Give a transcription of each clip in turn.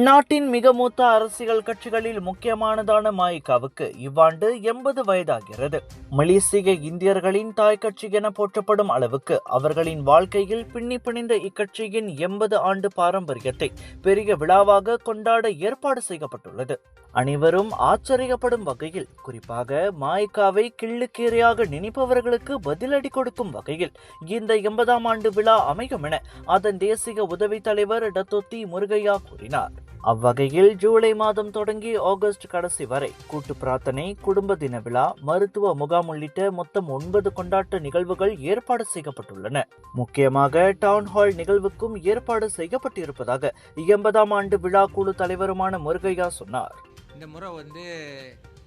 நாட்டின் மிக மூத்த அரசியல் கட்சிகளில் முக்கியமானதான மாயிகாவுக்கு இவ்வாண்டு 80 வயதாகிறது. மலேசிய இந்தியர்களின் தாய் கட்சி என போற்றப்படும் அளவுக்கு அவர்களின் வாழ்க்கையில் பின்னி பிணைந்த இக்கட்சியின் 80 ஆண்டு பாரம்பரியத்தை பெரிய விழாவாக கொண்டாட ஏற்பாடு செய்யப்பட்டுள்ளது. அனைவரும் ஆச்சரியப்படும் வகையில், குறிப்பாக மாயிகாவை கிள்ளுக்கீரையாக நினைப்பவர்களுக்கு பதிலடி கொடுக்கும் வகையில் இந்த 80ஆம் ஆண்டு விழா அமையும் என அதன் தேசிய உதவி தலைவர் டத்தோத்தி முருகையா கூறினார். அவ்வகையில் ஜூலை மாதம் தொடங்கி ஆகஸ்ட் கடைசி வரை கூட்டு பிரார்த்தனை, குடும்ப தின விழா, மருத்துவ முகாம் உள்ளிட்ட மொத்தம் 9 கொண்டாட்ட நிகழ்வுகள் ஏற்பாடு செய்யப்பட்டுள்ளன. முக்கியமாக டவுன் ஹால் நிகழ்வுக்கும் ஏற்பாடு செய்யப்பட்டிருப்பதாக 80ஆம் ஆண்டு விழா குழு தலைவருமான முருகையா சொன்னார். இந்த முறை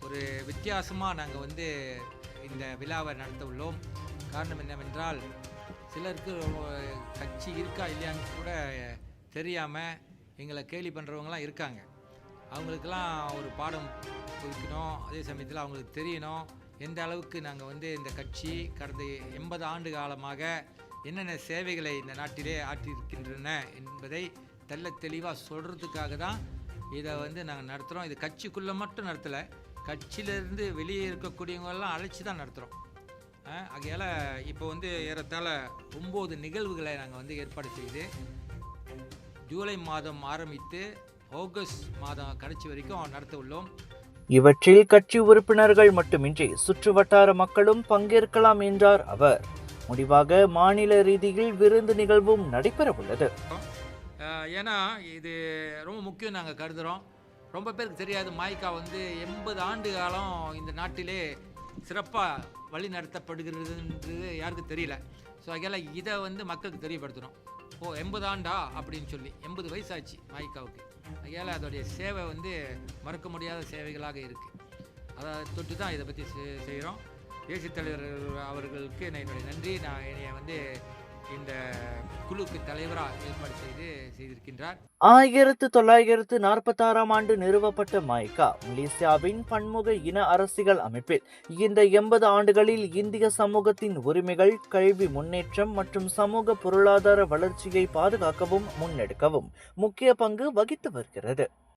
ஒரு வித்தியாசமாக நாங்கள் இந்த விழாவை நடத்த உள்ளோம். காரணம் என்னவென்றால், சிலருக்கு கட்சி இருக்கா இல்லையான்னு கூட தெரியாமல் எங்களை கேலி பண்ணுறவங்களாம் இருக்காங்க. அவங்களுக்கெல்லாம் ஒரு பாடம் கொடுக்கணும். அதே சமயத்தில் அவங்களுக்கு தெரியணும் எந்த அளவுக்கு நாங்கள் இந்த கட்சி கடந்த 80 ஆண்டு காலமாக என்னென்ன சேவைகளை இந்த நாட்டிலே ஆற்றியிருக்கின்றன என்பதை தெளிவாக சொல்கிறதுக்காக தான் இதை நாங்கள் நடத்துகிறோம். இது கட்சிக்குள்ளே மட்டும் நடத்தலை, கட்சியிலேருந்து வெளியே இருக்கக்கூடியவங்களெல்லாம் அழைச்சி தான் நடத்துகிறோம். ஆகையால் இப்போ ஏறத்தாழ 9 நிகழ்வுகளை நாங்கள் ஏற்பாடு செய்து ஜூலை மாதம் ஆரம்பித்து ஆகஸ்ட் மாதம் கடைசி வரைக்கும் நடத்த உள்ளோம். இவற்றில் கட்சி உறுப்பினர்கள் மட்டுமின்றி சுற்று வட்டார மக்களும் பங்கேற்கலாம் என்றார் அவர். முடிவாக மாநில ரீதியில் விருந்து நிகழ்வும் நடைபெற உள்ளது. ஏன்னா இது ரொம்ப முக்கியம் நாங்கள் கருதுகிறோம். ரொம்ப பேருக்கு தெரியாது, மாயிகா 80 ஆண்டு காலம் இந்த நாட்டிலே சிறப்பாக வழி நடத்தப்படுகிறதுன்றது யாருக்கும் தெரியல. ஸோ அதனால் இதை மக்களுக்கு தெரியப்படுத்தணும். 80 ஆண்டா அப்படின்னு சொல்லி 80 வயசாச்சு மாயிகாவுக்கு. அதனால் அதோடைய சேவை மறக்க முடியாத சேவைகளாக இருக்குது. அதை தொட்டு தான் இதை பற்றி செய்கிறோம். தேசிய தலைவர் அவர்களுக்கு என்னுடைய நன்றி. நான் என்னைய இந்த குழுக்கு தலைவராக ஏற்பாடு செய்திருக்கின்றார். 1946ஆம் ஆண்டு நிறுவப்பட்ட மாயிகா மலேசியாவின் பன்முக இன அரசியல் அமைப்பில் இந்த 80 ஆண்டுகளில் இந்திய சமூகத்தின் உரிமைகள், கல்வி முன்னேற்றம் மற்றும் சமூக பொருளாதார வளர்ச்சியை பாதுகாக்கவும் முன்னெடுக்கவும் முக்கிய பங்கு வகித்து வருகிறது.